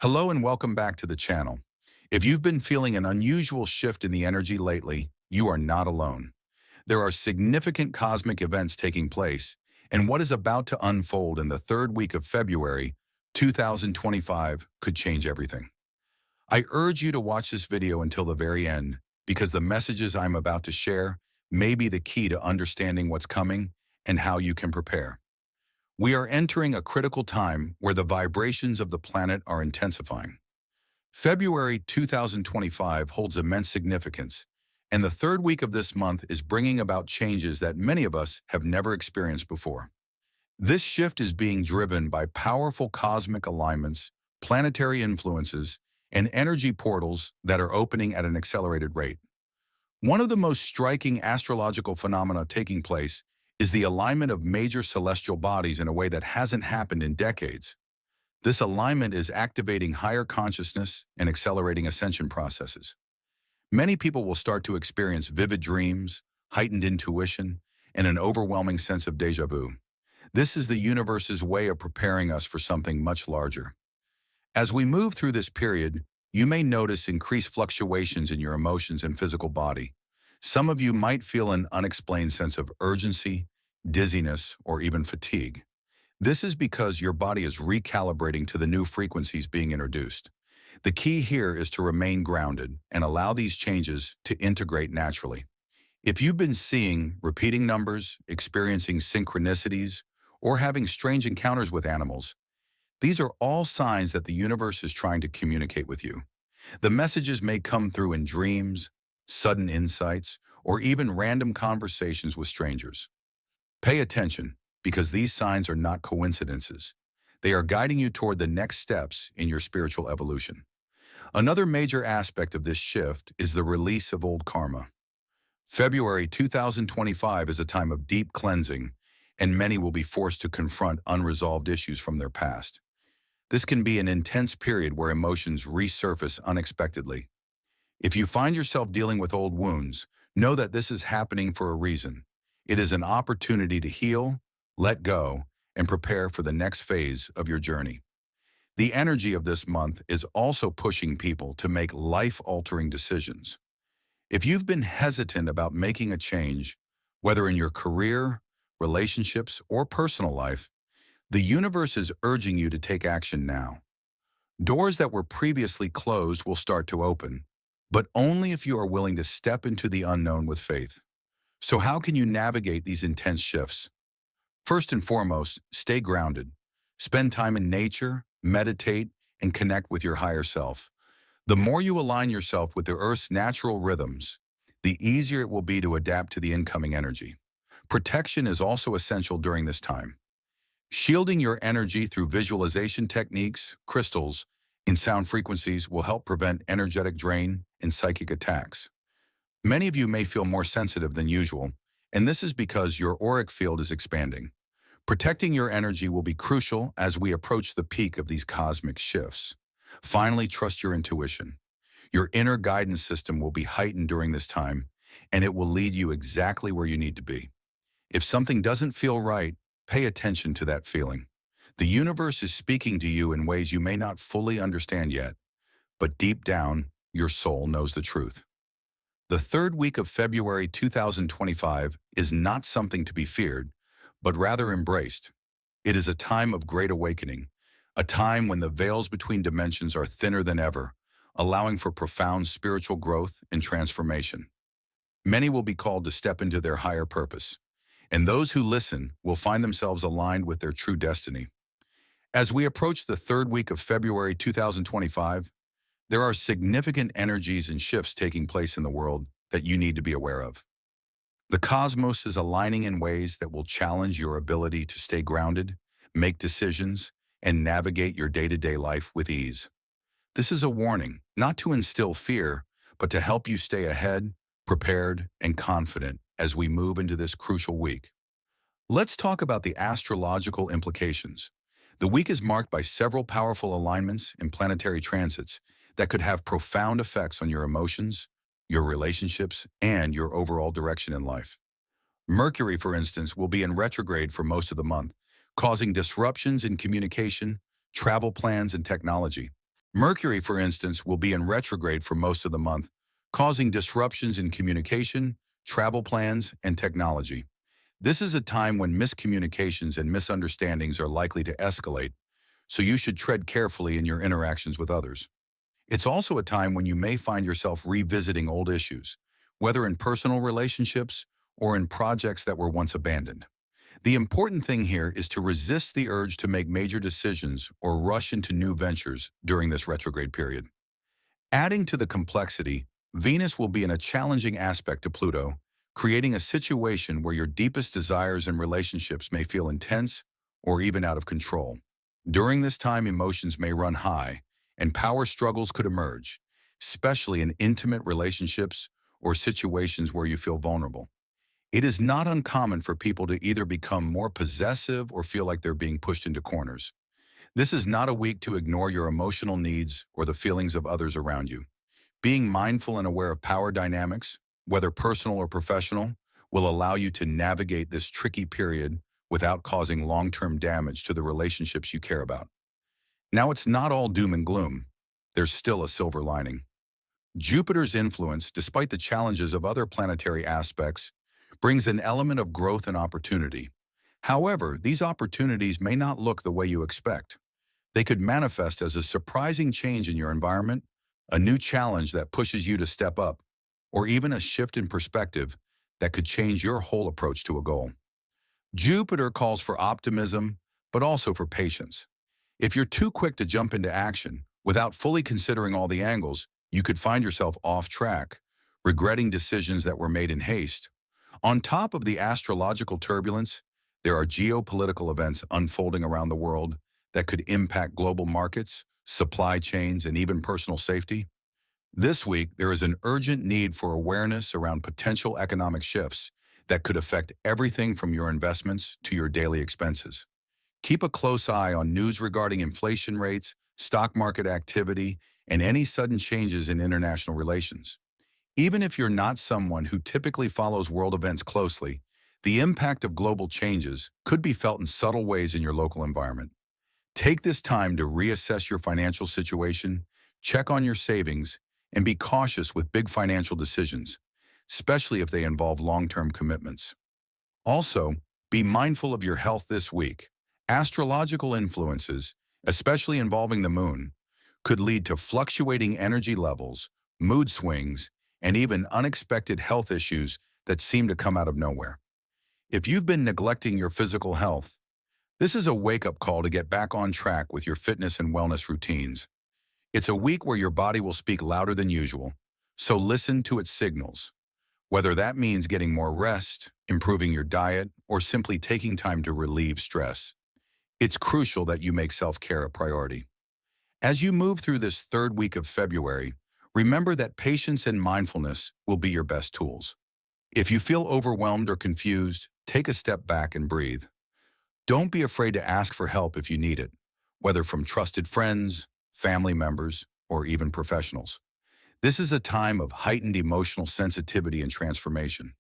Hello and welcome back to the channel. If you've been feeling an unusual shift in the energy lately, you are not alone. There are significant cosmic events taking place, and what is about to unfold in the third week of February 2025 could change everything. I urge you to watch this video until the very end because the messages I'm about to share may be the key to understanding what's coming and how you can prepare. We are entering a critical time where the vibrations of the planet are intensifying. February 2025 holds immense significance, and the third week of this month is bringing about changes that many of us have never experienced before. This shift is being driven by powerful cosmic alignments, planetary influences, and energy portals that are opening at an accelerated rate. One of the most striking astrological phenomena taking place is the alignment of major celestial bodies in a way that hasn't happened in decades. This alignment is activating higher consciousness and accelerating ascension processes. Many people will start to experience vivid dreams, heightened intuition, and an overwhelming sense of déjà vu. This is the universe's way of preparing us for something much larger. As we move through this period, you may notice increased fluctuations in your emotions and physical body. Some of you might feel an unexplained sense of urgency, dizziness, or even fatigue. This is because your body is recalibrating to the new frequencies being introduced. The key here is to remain grounded and allow these changes to integrate naturally. If you've been seeing repeating numbers, experiencing synchronicities, or having strange encounters with animals, these are all signs that the universe is trying to communicate with you. The messages may come through in dreams, sudden insights, or even random conversations with strangers. Pay attention, because these signs are not coincidences. They are guiding you toward the next steps in your spiritual evolution. Another major aspect of this shift is the release of old karma. February 2025 is a time of deep cleansing, and many will be forced to confront unresolved issues from their past. This can be an intense period where emotions resurface unexpectedly. If you find yourself dealing with old wounds, know that this is happening for a reason. It is an opportunity to heal, let go, and prepare for the next phase of your journey. The energy of this month is also pushing people to make life-altering decisions. If you've been hesitant about making a change, whether in your career, relationships, or personal life, the universe is urging you to take action now. Doors that were previously closed will start to open, but only if you are willing to step into the unknown with faith. So how can you navigate these intense shifts? First and foremost, stay grounded. Spend time in nature, meditate, and connect with your higher self. The more you align yourself with the Earth's natural rhythms, the easier it will be to adapt to the incoming energy. Protection is also essential during this time. Shielding your energy through visualization techniques, crystals, and sound frequencies will help prevent energetic drain and psychic attacks. Many of you may feel more sensitive than usual, and this is because your auric field is expanding. Protecting your energy will be crucial as we approach the peak of these cosmic shifts. Finally, trust your intuition. Your inner guidance system will be heightened during this time, and it will lead you exactly where you need to be. If something doesn't feel right, pay attention to that feeling. The universe is speaking to you in ways you may not fully understand yet, but deep down, your soul knows the truth. The third week of February 2025 is not something to be feared, but rather embraced. It is a time of great awakening, a time when the veils between dimensions are thinner than ever, allowing for profound spiritual growth and transformation. Many will be called to step into their higher purpose, and those who listen will find themselves aligned with their true destiny. As we approach the third week of February 2025, there are significant energies and shifts taking place in the world that you need to be aware of. The cosmos is aligning in ways that will challenge your ability to stay grounded, make decisions, and navigate your day-to-day life with ease. This is a warning, not to instill fear, but to help you stay ahead, prepared, and confident as we move into this crucial week. Let's talk about the astrological implications. The week is marked by several powerful alignments and planetary transits that could have profound effects on your emotions, your relationships, and your overall direction in life. Mercury, for instance, will be in retrograde for most of the month, causing disruptions in communication, travel plans, and technology. Mercury, for instance, will be in retrograde for most of the month, causing disruptions in communication, travel plans, and technology. This is a time when miscommunications and misunderstandings are likely to escalate, so you should tread carefully in your interactions with others. It's also a time when you may find yourself revisiting old issues, whether in personal relationships or in projects that were once abandoned. The important thing here is to resist the urge to make major decisions or rush into new ventures during this retrograde period. Adding to the complexity, Venus will be in a challenging aspect to Pluto, creating a situation where your deepest desires and relationships may feel intense or even out of control. During this time, emotions may run high, and power struggles could emerge, especially in intimate relationships or situations where you feel vulnerable. It is not uncommon for people to either become more possessive or feel like they're being pushed into corners. This is not a week to ignore your emotional needs or the feelings of others around you. Being mindful and aware of power dynamics, whether personal or professional, will allow you to navigate this tricky period without causing long-term damage to the relationships you care about. Now, it's not all doom and gloom. There's still a silver lining. Jupiter's influence, despite the challenges of other planetary aspects, brings an element of growth and opportunity. However, these opportunities may not look the way you expect. They could manifest as a surprising change in your environment, a new challenge that pushes you to step up, or even a shift in perspective that could change your whole approach to a goal. Jupiter calls for optimism, but also for patience. If you're too quick to jump into action without fully considering all the angles, you could find yourself off track, regretting decisions that were made in haste. On top of the astrological turbulence, there are geopolitical events unfolding around the world that could impact global markets, supply chains, and even personal safety. This week, there is an urgent need for awareness around potential economic shifts that could affect everything from your investments to your daily expenses. Keep a close eye on news regarding inflation rates, stock market activity, and any sudden changes in international relations. Even if you're not someone who typically follows world events closely, the impact of global changes could be felt in subtle ways in your local environment. Take this time to reassess your financial situation, check on your savings, and be cautious with big financial decisions, especially if they involve long-term commitments. Also, be mindful of your health this week. Astrological influences, especially involving the moon, could lead to fluctuating energy levels, mood swings, and even unexpected health issues that seem to come out of nowhere. If you've been neglecting your physical health, this is a wake-up call to get back on track with your fitness and wellness routines. It's a week where your body will speak louder than usual, so listen to its signals. Whether that means getting more rest, improving your diet, or simply taking time to relieve stress, it's crucial that you make self-care a priority. As you move through this third week of February, remember that patience and mindfulness will be your best tools. If you feel overwhelmed or confused, take a step back and breathe. Don't be afraid to ask for help if you need it, whether from trusted friends, family members, or even professionals. This is a time of heightened emotional sensitivity and transformation.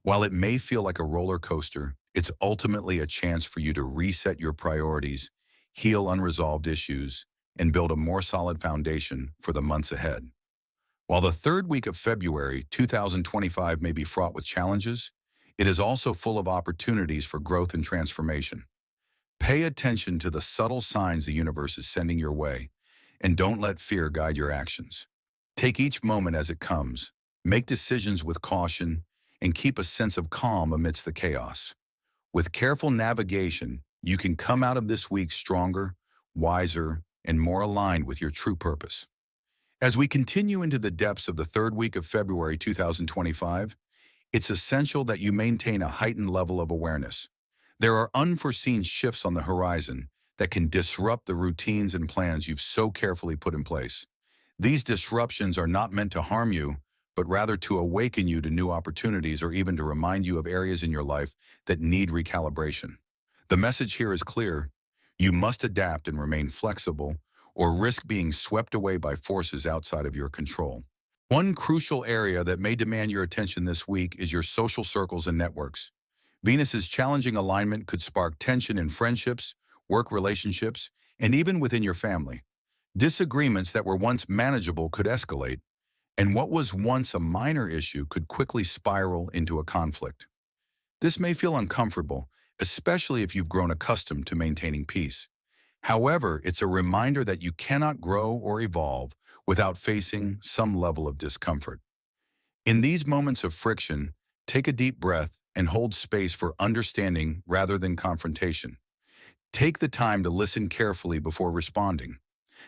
While it may feel like a roller coaster, it's ultimately a chance for you to reset your priorities, heal unresolved issues, and build a more solid foundation for the months ahead. While the third week of February 2025 may be fraught with challenges, it is also full of opportunities for growth and transformation. Pay attention to the subtle signs the universe is sending your way, and don't let fear guide your actions. Take each moment as it comes, make decisions with caution, and keep a sense of calm amidst the chaos. With careful navigation, you can come out of this week stronger, wiser, and more aligned with your true purpose. As we continue into the depths of the third week of February 2025, it's essential that you maintain a heightened level of awareness. There are unforeseen shifts on the horizon that can disrupt the routines and plans you've so carefully put in place. These disruptions are not meant to harm you, but rather to awaken you to new opportunities or even to remind you of areas in your life that need recalibration. The message here is clear. You must adapt and remain flexible, or risk being swept away by forces outside of your control. One crucial area that may demand your attention this week is your social circles and networks. Venus's challenging alignment could spark tension in friendships, work relationships, and even within your family. Disagreements that were once manageable could escalate, and what was once a minor issue could quickly spiral into a conflict. This may feel uncomfortable, especially if you've grown accustomed to maintaining peace. However, it's a reminder that you cannot grow or evolve without facing some level of discomfort. In these moments of friction, take a deep breath and hold space for understanding rather than confrontation. Take the time to listen carefully before responding.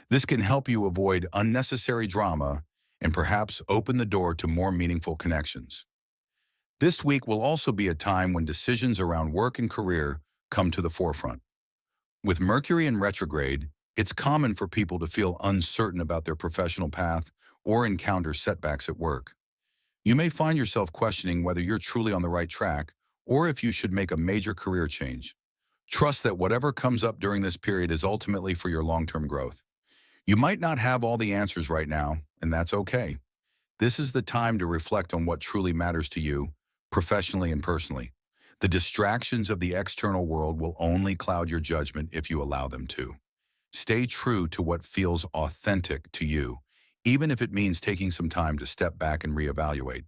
This can help you avoid unnecessary drama and perhaps open the door to more meaningful connections. This week will also be a time when decisions around work and career come to the forefront. With Mercury in retrograde, it's common for people to feel uncertain about their professional path or encounter setbacks at work. You may find yourself questioning whether you're truly on the right track or if you should make a major career change. Trust that whatever comes up during this period is ultimately for your long-term growth. You might not have all the answers right now, and that's okay. This is the time to reflect on what truly matters to you, professionally and personally. The distractions of the external world will only cloud your judgment if you allow them to. Stay true to what feels authentic to you, even if it means taking some time to step back and reevaluate.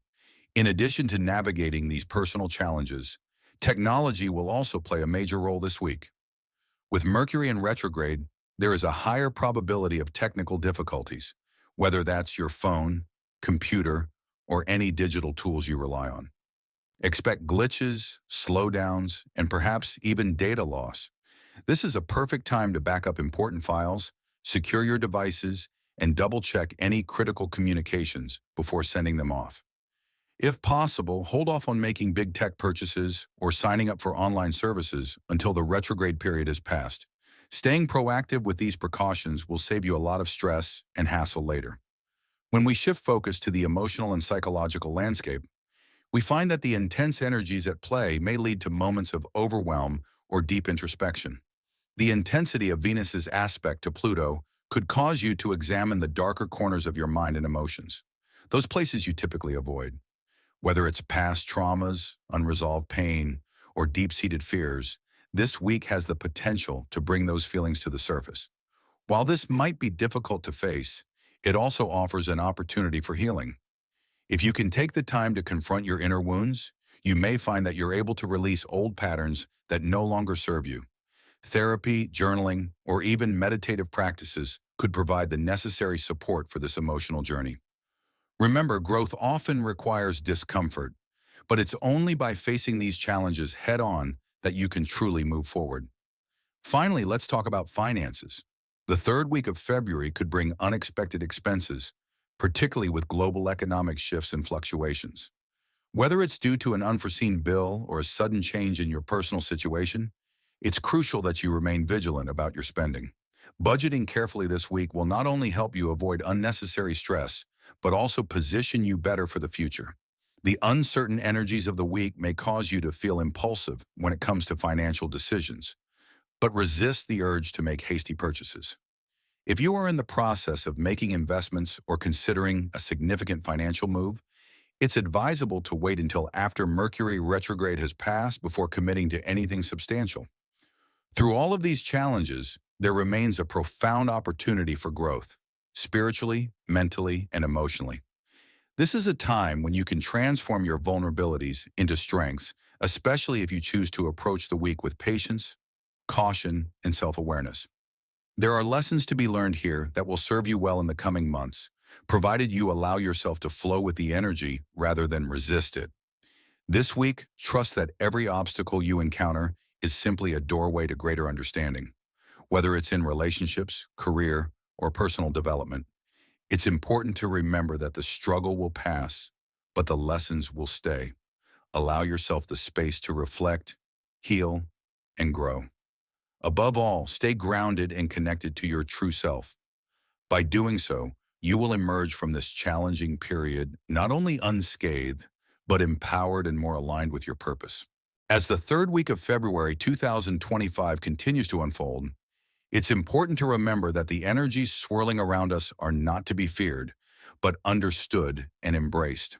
In addition to navigating these personal challenges, technology will also play a major role this week. With Mercury in retrograde, there is a higher probability of technical difficulties, whether that's your phone, computer, or any digital tools you rely on. Expect glitches, slowdowns, and perhaps even data loss. This is a perfect time to back up important files, secure your devices, and double-check any critical communications before sending them off. If possible, hold off on making big tech purchases or signing up for online services until the retrograde period is passed. Staying proactive with these precautions will save you a lot of stress and hassle later. When we shift focus to the emotional and psychological landscape, we find that the intense energies at play may lead to moments of overwhelm or deep introspection. The intensity of Venus's aspect to Pluto could cause you to examine the darker corners of your mind and emotions, those places you typically avoid. Whether it's past traumas, unresolved pain, or deep-seated fears, this week has the potential to bring those feelings to the surface. While this might be difficult to face, it also offers an opportunity for healing. If you can take the time to confront your inner wounds, you may find that you're able to release old patterns that no longer serve you. Therapy, journaling, or even meditative practices could provide the necessary support for this emotional journey. Remember, growth often requires discomfort, but it's only by facing these challenges head-on that you can truly move forward. Finally, let's talk about finances. The third week of February could bring unexpected expenses, particularly with global economic shifts and fluctuations. Whether it's due to an unforeseen bill or a sudden change in your personal situation, it's crucial that you remain vigilant about your spending. Budgeting carefully this week will not only help you avoid unnecessary stress, but also position you better for the future. The uncertain energies of the week may cause you to feel impulsive when it comes to financial decisions, but resist the urge to make hasty purchases. If you are in the process of making investments or considering a significant financial move, it's advisable to wait until after Mercury retrograde has passed before committing to anything substantial. Through all of these challenges, there remains a profound opportunity for growth, spiritually, mentally, and emotionally. This is a time when you can transform your vulnerabilities into strengths, especially if you choose to approach the week with patience, caution, and self-awareness. There are lessons to be learned here that will serve you well in the coming months, provided you allow yourself to flow with the energy rather than resist it. This week, trust that every obstacle you encounter is simply a doorway to greater understanding. Whether it's in relationships, career, or personal development, it's important to remember that the struggle will pass, but the lessons will stay. Allow yourself the space to reflect, heal, and grow. Above all, stay grounded and connected to your true self. By doing so, you will emerge from this challenging period not only unscathed, but empowered and more aligned with your purpose. As the third week of February 2025 continues to unfold, it's important to remember that the energies swirling around us are not to be feared, but understood and embraced.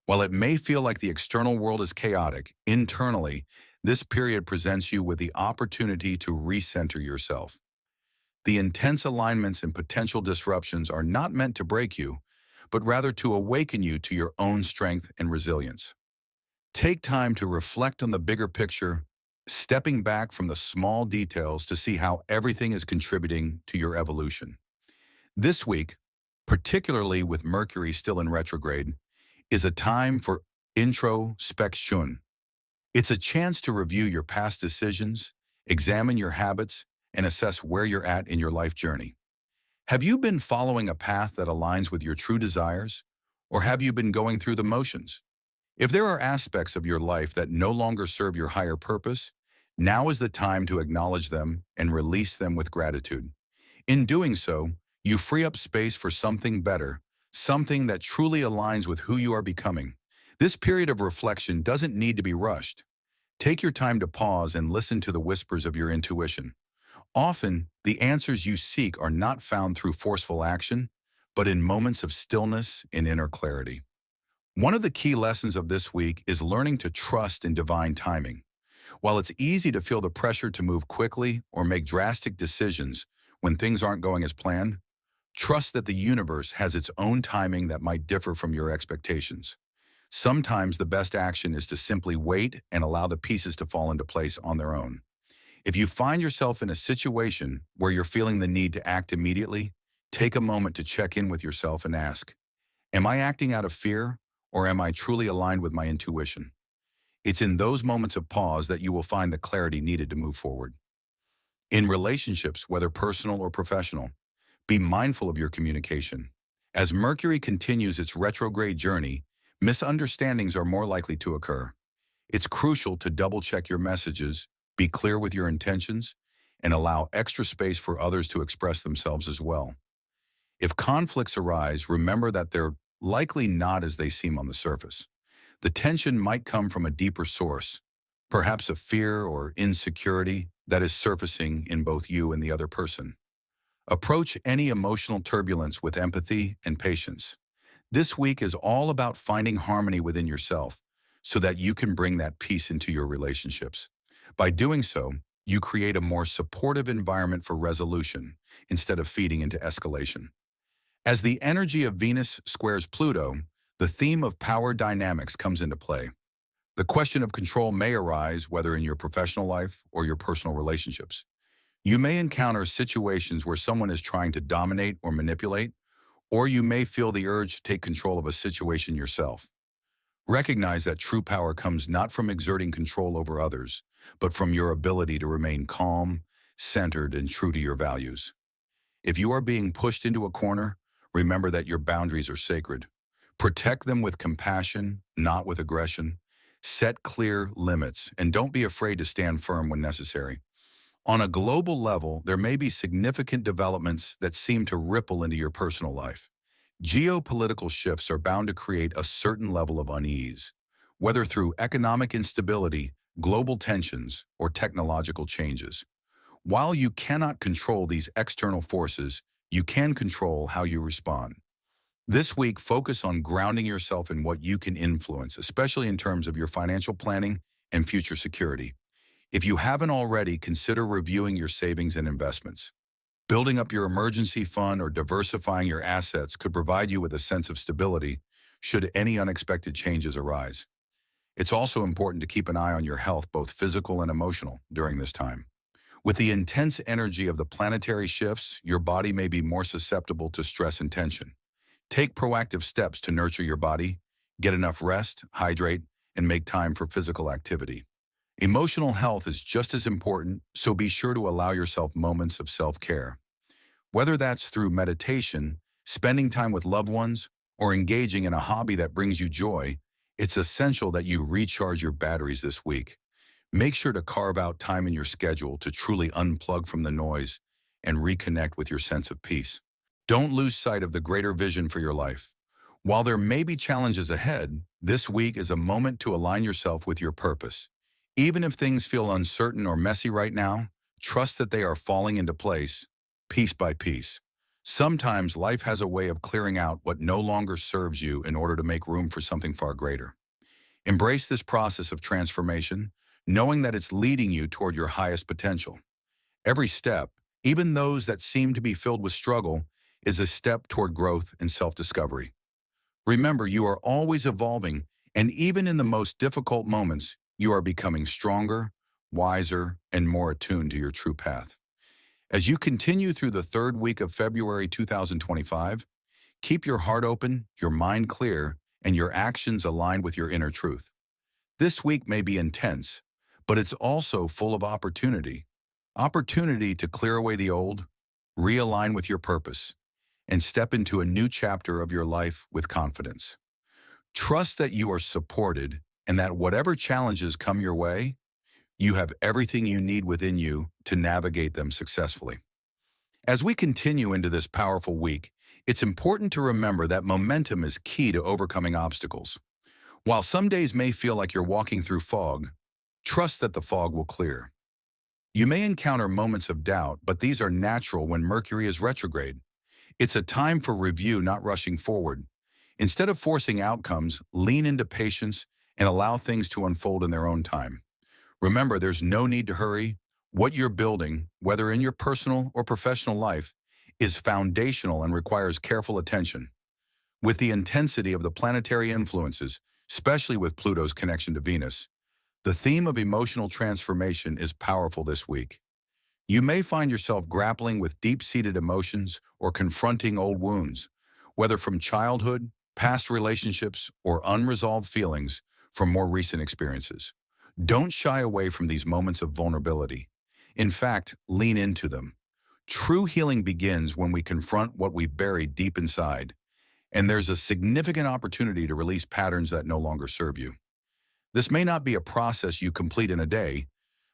While it may feel like the external world is chaotic, internally, this period presents you with the opportunity to recenter yourself. The intense alignments and potential disruptions are not meant to break you, but rather to awaken you to your own strength and resilience. Take time to reflect on the bigger picture, stepping back from the small details to see how everything is contributing to your evolution. This week, particularly with Mercury still in retrograde, is a time for introspection. It's a chance to review your past decisions, examine your habits, and assess where you're at in your life journey. Have you been following a path that aligns with your true desires, or have you been going through the motions? If there are aspects of your life that no longer serve your higher purpose, now is the time to acknowledge them and release them with gratitude. In doing so, you free up space for something better, something that truly aligns with who you are becoming. This period of reflection doesn't need to be rushed. Take your time to pause and listen to the whispers of your intuition. Often, the answers you seek are not found through forceful action, but in moments of stillness and inner clarity. One of the key lessons of this week is learning to trust in divine timing. While it's easy to feel the pressure to move quickly or make drastic decisions when things aren't going as planned, trust that the universe has its own timing that might differ from your expectations. Sometimes the best action is to simply wait and allow the pieces to fall into place on their own. If you find yourself in a situation where you're feeling the need to act immediately, take a moment to check in with yourself and ask, am I acting out of fear, or am I truly aligned with my intuition? It's in those moments of pause that you will find the clarity needed to move forward. In relationships, whether personal or professional, be mindful of your communication. As Mercury continues its retrograde journey, misunderstandings are more likely to occur. It's crucial to double-check your messages, be clear with your intentions, and allow extra space for others to express themselves as well. If conflicts arise, remember that they're likely not as they seem on the surface. The tension might come from a deeper source, perhaps a fear or insecurity that is surfacing in both you and the other person. Approach any emotional turbulence with empathy and patience. This week is all about finding harmony within yourself so that you can bring that peace into your relationships. By doing so, you create a more supportive environment for resolution instead of feeding into escalation. As the energy of Venus squares Pluto, the theme of power dynamics comes into play. The question of control may arise whether in your professional life or your personal relationships. You may encounter situations where someone is trying to dominate or manipulate, or you may feel the urge to take control of a situation yourself. Recognize that true power comes not from exerting control over others, but from your ability to remain calm, centered, and true to your values. If you are being pushed into a corner, remember that your boundaries are sacred. Protect them with compassion, not with aggression. Set clear limits, and don't be afraid to stand firm when necessary. On a global level, there may be significant developments that seem to ripple into your personal life. Geopolitical shifts are bound to create a certain level of unease, whether through economic instability, global tensions, or technological changes. While you cannot control these external forces, you can control how you respond. This week, focus on grounding yourself in what you can influence, especially in terms of your financial planning and future security. If you haven't already, consider reviewing your savings and investments. Building up your emergency fund or diversifying your assets could provide you with a sense of stability should any unexpected changes arise. It's also important to keep an eye on your health, both physical and emotional, during this time. With the intense energy of the planetary shifts, your body may be more susceptible to stress and tension. Take proactive steps to nurture your body, get enough rest, hydrate, and make time for physical activity. Emotional health is just as important, so be sure to allow yourself moments of self-care. Whether that's through meditation, spending time with loved ones, or engaging in a hobby that brings you joy, it's essential that you recharge your batteries this week. Make sure to carve out time in your schedule to truly unplug from the noise and reconnect with your sense of peace. Don't lose sight of the greater vision for your life. While there may be challenges ahead, this week is a moment to align yourself with your purpose. Even if things feel uncertain or messy right now, trust that they are falling into place, piece by piece. Sometimes life has a way of clearing out what no longer serves you in order to make room for something far greater. Embrace this process of transformation, knowing that it's leading you toward your highest potential. Every step, even those that seem to be filled with struggle, is a step toward growth and self-discovery. Remember, you are always evolving, and even in the most difficult moments, you are becoming stronger, wiser, and more attuned to your true path. As you continue through the third week of February 2025, keep your heart open, your mind clear, and your actions aligned with your inner truth. This week may be intense, but it's also full of opportunity. Opportunity to clear away the old, realign with your purpose, and step into a new chapter of your life with confidence. Trust that you are supported and that whatever challenges come your way, you have everything you need within you to navigate them successfully. As we continue into this powerful week, it's important to remember that momentum is key to overcoming obstacles. While some days may feel like you're walking through fog, trust that the fog will clear. You may encounter moments of doubt, but these are natural when Mercury is retrograde. It's a time for review, not rushing forward. Instead of forcing outcomes, lean into patience and allow things to unfold in their own time. Remember, there's no need to hurry. What you're building, whether in your personal or professional life, is foundational and requires careful attention. With the intensity of the planetary influences, especially with Pluto's connection to Venus, the theme of emotional transformation is powerful this week. You may find yourself grappling with deep-seated emotions or confronting old wounds, whether from childhood, past relationships, or unresolved feelings from more recent experiences. Don't shy away from these moments of vulnerability. In fact, lean into them. True healing begins when we confront what we've buried deep inside, and there's a significant opportunity to release patterns that no longer serve you. This may not be a process you complete in a day,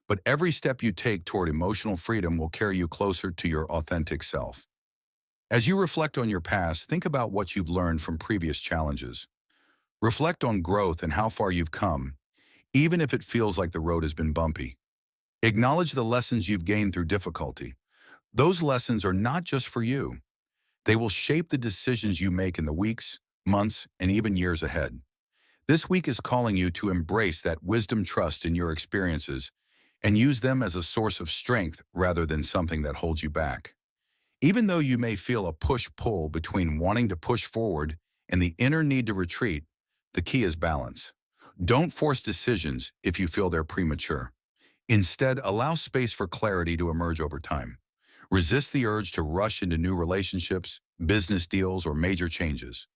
but every step you take toward emotional freedom will carry you closer to your authentic self. As you reflect on your past, think about what you've learned from previous challenges. Reflect on growth and how far you've come, even if it feels like the road has been bumpy. Acknowledge the lessons you've gained through difficulty. Those lessons are not just for you. They will shape the decisions you make in the weeks, months, and even years ahead. This week is calling you to embrace that wisdom, trust in your experiences, and use them as a source of strength rather than something that holds you back. Even though you may feel a push-pull between wanting to push forward and the inner need to retreat, the key is balance. Don't force decisions if you feel they're premature. Instead, allow space for clarity to emerge over time. Resist the urge to rush into new relationships, business deals, or major changes.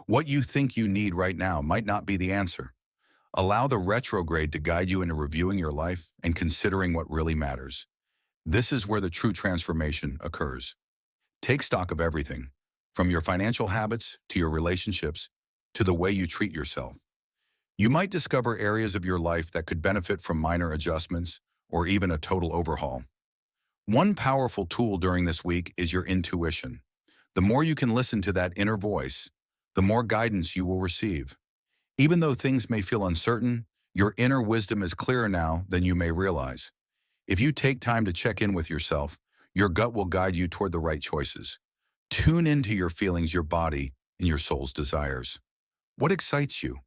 What you think you need right now might not be the answer. Allow the retrograde to guide you into reviewing your life and considering what really matters. This is where the true transformation occurs. Take stock of everything, from your financial habits to your relationships to the way you treat yourself. You might discover areas of your life that could benefit from minor adjustments or even a total overhaul. One powerful tool during this week is your intuition. The more you can listen to that inner voice, the more guidance you will receive. Even though things may feel uncertain, your inner wisdom is clearer now than you may realize. If you take time to check in with yourself, your gut will guide you toward the right choices. Tune into your feelings, your body, and your soul's desires. What excites you?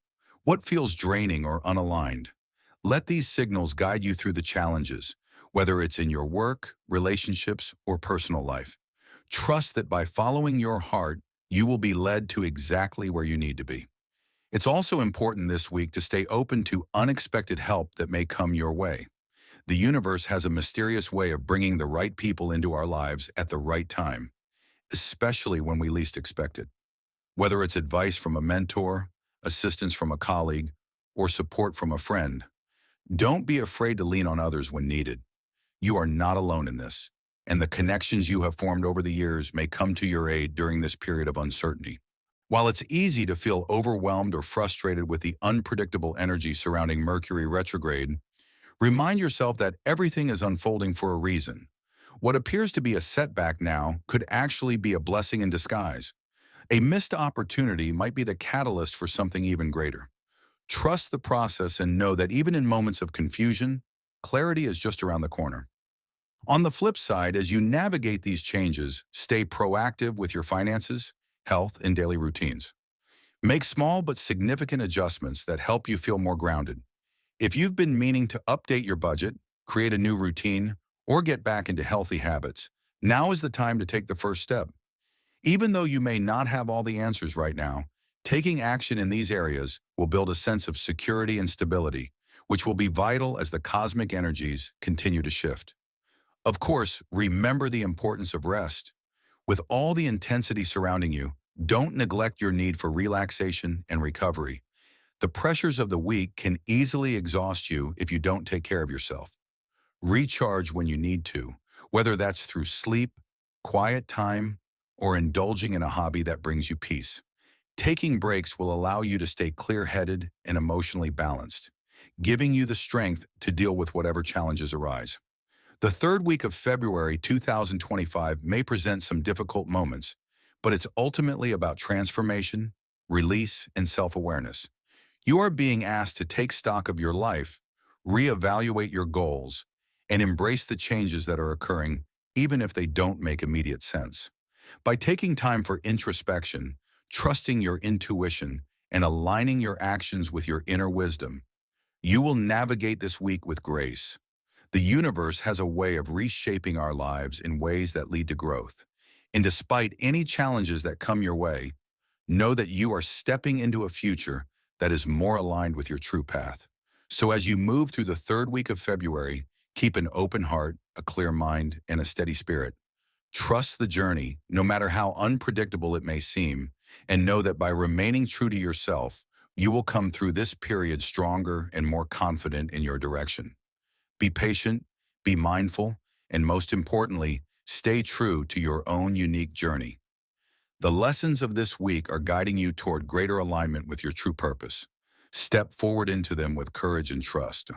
What feels draining or unaligned? Let these signals guide you through the challenges, whether it's in your work, relationships, or personal life. Trust that by following your heart, you will be led to exactly where you need to be. It's also important this week to stay open to unexpected help that may come your way. The universe has a mysterious way of bringing the right people into our lives at the right time, especially when we least expect it. Whether it's advice from a mentor, assistance from a colleague, or support from a friend, don't be afraid to lean on others when needed. You are not alone in this, and the connections you have formed over the years may come to your aid during this period of uncertainty. While it's easy to feel overwhelmed or frustrated with the unpredictable energy surrounding Mercury retrograde, remind yourself that everything is unfolding for a reason. What appears to be a setback now could actually be a blessing in disguise. A missed opportunity might be the catalyst for something even greater. Trust the process and know that even in moments of confusion, clarity is just around the corner. On the flip side, as you navigate these changes, stay proactive with your finances, health, and daily routines. Make small but significant adjustments that help you feel more grounded. If you've been meaning to update your budget, create a new routine, or get back into healthy habits, Now is the time to take the first step. Even though you may not have all the answers right now, taking action in these areas will build a sense of security and stability, which will be vital as the cosmic energies continue to shift. Of course, remember the importance of rest. With all the intensity surrounding you, don't neglect your need for relaxation and recovery. The pressures of the week can easily exhaust you if you don't take care of yourself. Recharge when you need to, whether that's through sleep, quiet time, or indulging in a hobby that brings you peace. Taking breaks will allow you to stay clear-headed and emotionally balanced, giving you the strength to deal with whatever challenges arise. The third week of February 2025 may present some difficult moments, but it's ultimately about transformation, release, and self-awareness. You are being asked to take stock of your life, reevaluate your goals, and embrace the changes that are occurring, even if they don't make immediate sense. By taking time for introspection, trusting your intuition, and aligning your actions with your inner wisdom, you will navigate this week with grace. The universe has a way of reshaping our lives in ways that lead to growth. And despite any challenges that come your way, know that you are stepping into a future that is more aligned with your true path. So as you move through the third week of February, keep an open heart, a clear mind, and a steady spirit. Trust the journey, no matter how unpredictable it may seem, and know that by remaining true to yourself, you will come through this period stronger and more confident in your direction. Be patient, be mindful, and most importantly, stay true to your own unique journey. The lessons of this week are guiding you toward greater alignment with your true purpose. Step forward into them with courage and trust.